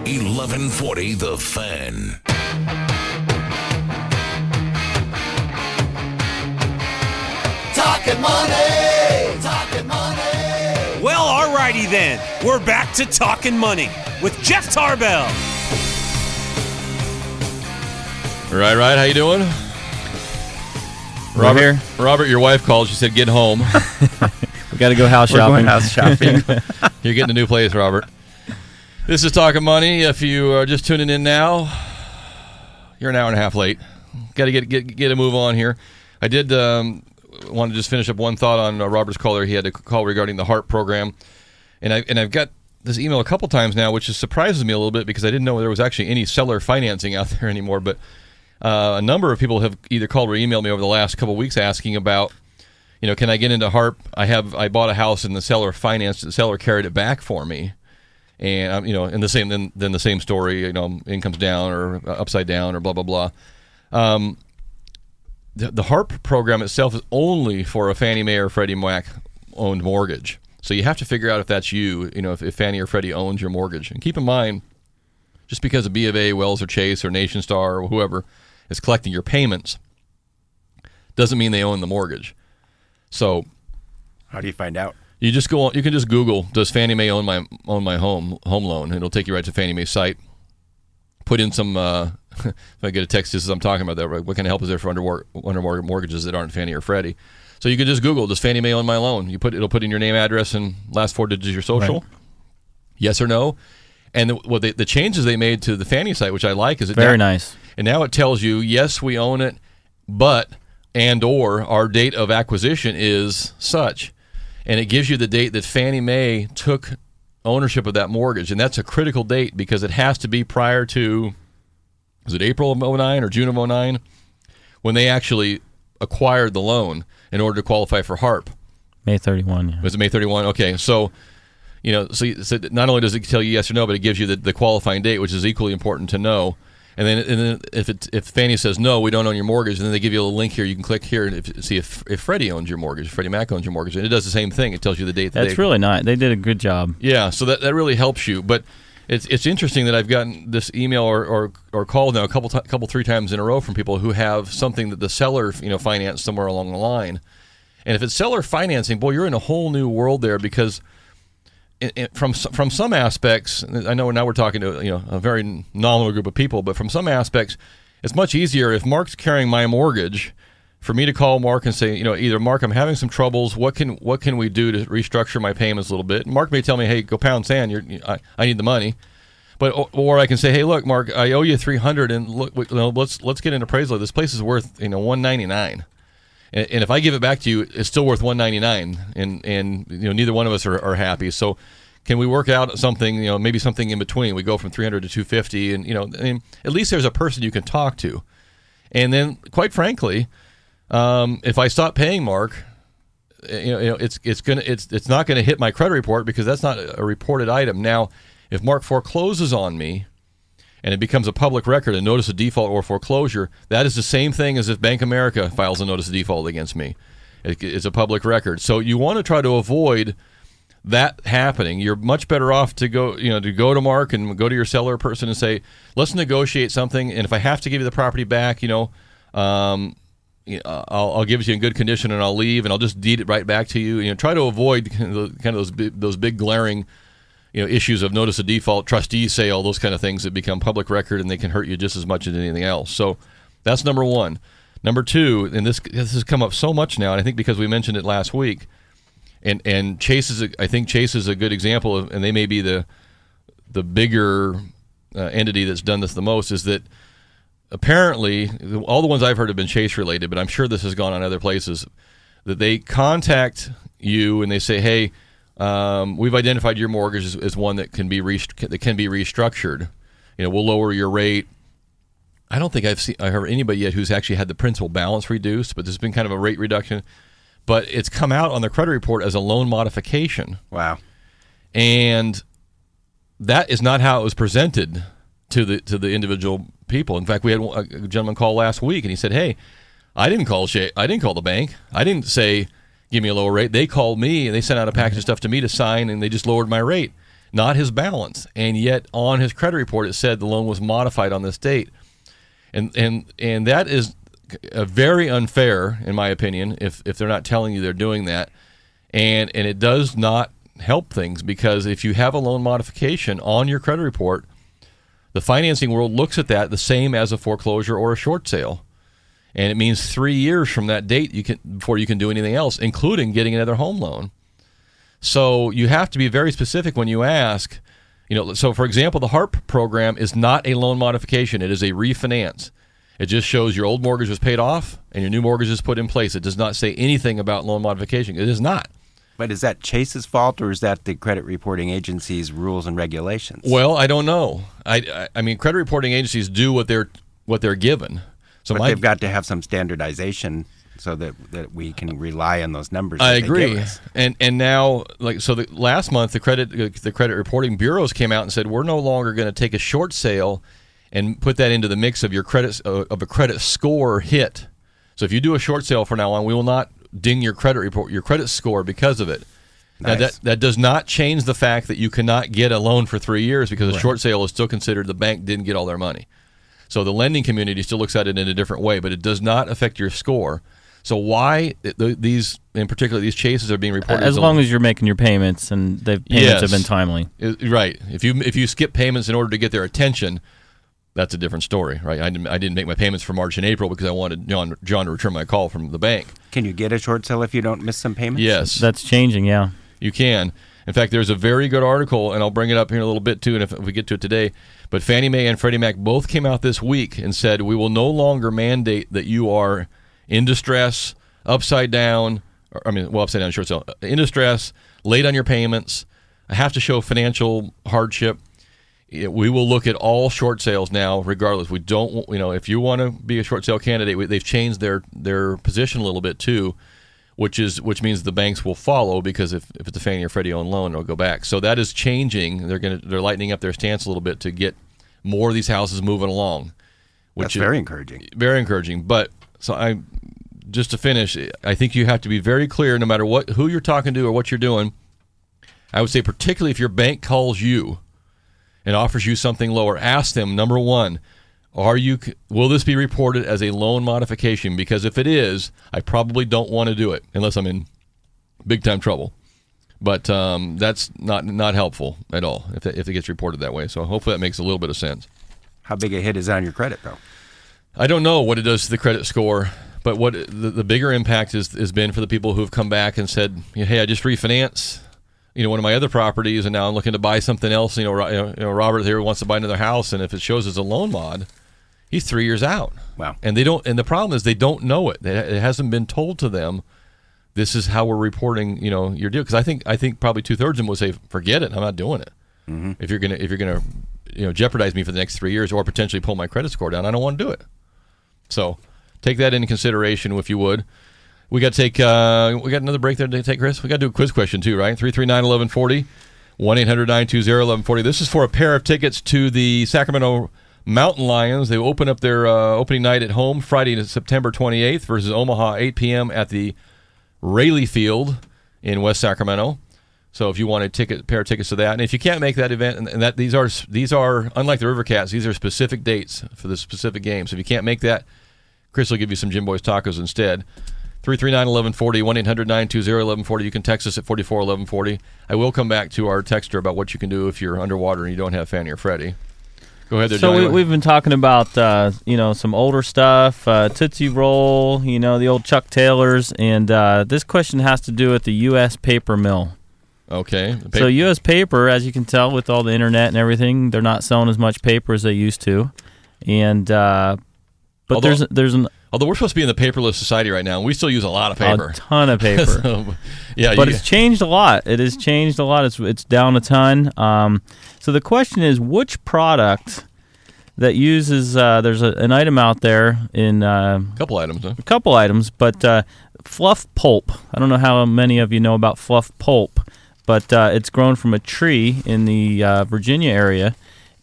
1140 The Fan. Talkin Money! Talkin Money! Well, alrighty then. We're back to Talkin Money with Jeff Tarbell. Right. How you doing? Robert, your wife called. She said, get home. We got to go house shopping. We're going house shopping. You're getting a new place, Robert. This is Talkin Money. If you are just tuning in now, you're an hour and a half late. Got to get a move on here. I did want to just finish up one thought on Robert's call there. He had a call regarding the HARP program. And I've got this email a couple times now, which surprises me a little bit because I didn't know there was actually any seller financing out there anymore. But a number of people have either called or emailed me over the last couple of weeks asking about, can I get into HARP? I bought a house and the seller financed it. The seller carried it back for me. And, in the same, then the same story, income's down or upside down or blah, blah, blah. The HARP program itself is only for a Fannie Mae or Freddie Mac owned mortgage. So you have to figure out if that's you, if Fannie or Freddie owns your mortgage. And keep in mind, just because a B of A, Wells or Chase or Nation Star or whoever is collecting your payments doesn't mean they own the mortgage. So how do you find out? You just go on, you can just Google, does Fannie Mae own my home loan? And it'll take you right to Fannie Mae's site. Put in some, if I get a text just as I'm talking about that, right, what kind of help is there for under mortgages that aren't Fannie or Freddie? So you could just Google, does Fannie Mae own my loan? It'll put in your name, address, and last four digits of your social. Right. Yes or no. And the changes they made to the Fannie site, which I like, is very nice. And now it tells you, yes, we own it, but or our date of acquisition is such. And it gives you the date that Fannie Mae took ownership of that mortgage. And that's a critical date because it has to be prior to, is it April of 09 or June of 09? When they actually acquired the loan in order to qualify for HARP. May 31, yeah. Was it May 31? Okay, so, so not only does it tell you yes or no, but it gives you the qualifying date, which is equally important to know. And then if Fannie says, no, we don't own your mortgage, then they give you a little link here. You can click here and see if Freddie owns your mortgage, Freddie Mac owns your mortgage. And it does the same thing. It tells you the date. That's really nice. They did a good job. Yeah, so that really helps you. But it's interesting that I've gotten this email or call now a couple, 3 times in a row from people who have something that the seller, financed somewhere along the line. And if it's seller financing, boy, you're in a whole new world there because from some aspects, I know now we're talking to a very nominal group of people, but from some aspects, it's much easier if Mark's carrying my mortgage for me to call Mark and say, either Mark, I'm having some troubles. What can we do to restructure my payments a little bit? And Mark may tell me, hey, go pound sand. I need the money, or I can say, hey, look, Mark, I owe you $300, and look, let's get an appraisal. This place is worth $199. And if I give it back to you, it's still worth $199, and neither one of us are happy. So, can we work out something? Maybe something in between. We go from $300 to $250, and at least there's a person you can talk to. And then, quite frankly, if I stop paying Mark, it's not gonna hit my credit report because that's not a reported item. Now, if Mark forecloses on me, and it becomes a public record, a notice of default or foreclosure, that is the same thing as if Bank of America files a notice of default against me. It's a public record. So you want to try to avoid that happening. You're much better off to go to Mark and go to your seller person and say, let's negotiate something, and if I have to give you the property back, I'll give it to you in good condition and I'll leave and I'll just deed it right back to you. Try to avoid kind of those big glaring issues of notice of default, trustee sale, those kind of things that become public record and they can hurt you just as much as anything else. So that's number one. Number two, and this has come up so much now, and I think because we mentioned it last week, and Chase is a good example of, and they may be the bigger entity that's done this the most, is that apparently all the ones I've heard have been Chase related, but I'm sure this has gone on other places, that they contact you and they say, hey, we've identified your mortgage as one that can be restructured. We'll lower your rate. I don't think I heard anybody yet who's actually had the principal balance reduced, but there's been kind of a rate reduction. But it's come out on the credit report as a loan modification. Wow. And that is not how it was presented to the individual people. In fact, we had a gentleman call last week, and he said, hey, I didn't call the bank. I didn't say give me a lower rate. They called me and they sent out a package of stuff to me to sign, and they just lowered my rate. not his balance. And yet on his credit report, it said the loan was modified on this date. And that is very unfair, in my opinion, if they're not telling you they're doing that. And it does not help things, because if you have a loan modification on your credit report, the financing world looks at that the same as a foreclosure or a short sale. And it means 3 years from that date before you can do anything else, including getting another home loan. So you have to be very specific when you ask. So for example, the HARP program is not a loan modification. It is a refinance. It just shows your old mortgage was paid off and your new mortgage is put in place. It does not say anything about loan modification. It is not. But is that Chase's fault, or is that the credit reporting agency's rules and regulations? Well, I don't know. I mean, credit reporting agencies do what they're given. So but they've got to have some standardization so that we can rely on those numbers. I agree. And now, last month, the credit reporting bureaus came out and said, we're no longer going to take a short sale and put that into the mix of your credit of a credit score hit. So if you do a short sale from now on, we will not ding your credit score because of it. Nice. Now that does not change the fact that you cannot get a loan for 3 years, because a short sale is still considered the bank didn't get all their money. So the lending community still looks at it in a different way, but it does not affect your score. So why these, in particular, these chases are being reported? As long as you're making your payments and the payments have been timely. Right. If you skip payments in order to get their attention, that's a different story, right? I didn't make my payments for March and April because I wanted John to return my call from the bank. Can you get a short sale if you don't miss some payments? Yes. That's changing, yeah. You can. In fact, there's a very good article, and I'll bring it up here in a little bit too, and if we get to it today, but Fannie Mae and Freddie Mac both came out this week and said, we will no longer mandate that you are in distress, upside down short sale, in distress, late on your payments, have to show financial hardship. We will look at all short sales now, regardless. We don't, if you want to be a short sale candidate, they've changed their position a little bit too, which means the banks will follow, because if it's a Fannie or Freddie owned loan, it'll go back. So that is changing. They're lightening up their stance a little bit to get more of these houses moving along. That's very encouraging. Very encouraging. But just to finish, I think you have to be very clear, no matter who you're talking to or what you're doing. I would say, particularly if your bank calls you and offers you something lower, ask them, number one, will this be reported as a loan modification? Because if it is, I probably don't want to do it unless I'm in big time trouble. But that's not helpful at all if it gets reported that way. So hopefully that makes a little bit of sense. How big a hit is on your credit, though? I don't know what it does to the credit score, but what the bigger impact has been for the people who have come back and said, hey, I just refinanced one of my other properties, and now I'm looking to buy something else. Robert here wants to buy another house, and if it shows as a loan mod, he's 3 years out. Wow. And the problem is they don't know it. It hasn't been told to them. This is how we're reporting, your deal. Because I think probably 2/3 of them will say, forget it, I'm not doing it. Mm-hmm. If you're gonna jeopardize me for the next 3 years or potentially pull my credit score down, I don't want to do it. So take that into consideration, if you would. We got another break there to take, Chris. We got to do a quiz question too, right? 339-1140, 1-800-920-1140. This is for a pair of tickets to the Sacramento Mountain Lions. They open up their opening night at home Friday, September 28th versus Omaha, 8 p.m. at the Rayleigh Field in West Sacramento. So if you want a pair of tickets to that, and if you can't make that event, and that these are unlike the River Cats, these are specific dates for the specific game. So if you can't make that, Chris will give you some Jim Boy's tacos instead. 339-1140, 1-800-920-1140. You can text us at 44-1140. I will come back to our texter about what you can do if you're underwater and you don't have Fannie or Freddie. Go ahead there, So Johnny. we've been talking about some older stuff, Tootsie Roll, the old Chuck Taylors, and this question has to do with the U.S. paper mill. Okay. So U.S. paper, as you can tell with all the internet and everything, they're not selling as much paper as they used to, and Although we're supposed to be in the paperless society right now, and we still use a lot of paper. A ton of paper. But it's changed a lot. It has changed a lot. It's down a ton. So the question is, which product that uses there's an item out there in a couple items, huh? A couple items, but fluff pulp. I don't know how many of you know about fluff pulp, but it's grown from a tree in the Virginia area.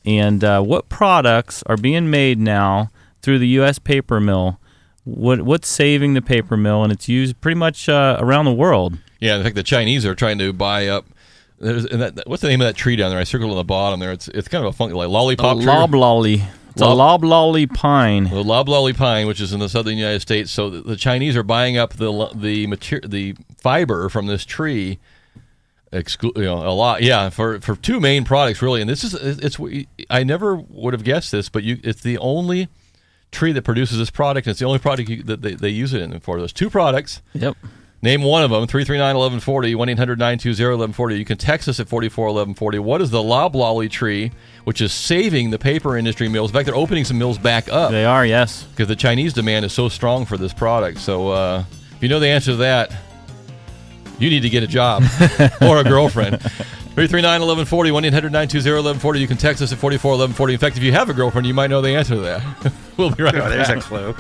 And what products are being made now through the U.S. paper mill? What's saving the paper mill, and it's used pretty much around the world. Yeah, in fact, the Chinese are trying to buy up What's the name of that tree down there? I circled on the bottom there. It's kind of a funky, like lollipop tree. Loblolly. It's a loblolly pine. The loblolly pine, which is in the southern United States. So the Chinese are buying up the fiber from this tree, a lot. Yeah, for two main products really. And I never would have guessed this, but it's the only tree that produces this product. And it's the only product that they use it in for. Those two products. Yep. Name one of them, 339-1140, 1-800-920-1140. You can text us at 44-1140. What is the loblolly tree, which is saving the paper industry mills? In fact, they're opening some mills back up. They are, yes. Because the Chinese demand is so strong for this product. So if you know the answer to that, you need to get a job or a girlfriend. 339-1140, 1-800-920-1140. You can text us at 44-1140. In fact, if you have a girlfriend, you might know the answer to that. We'll be right back. There's a clue.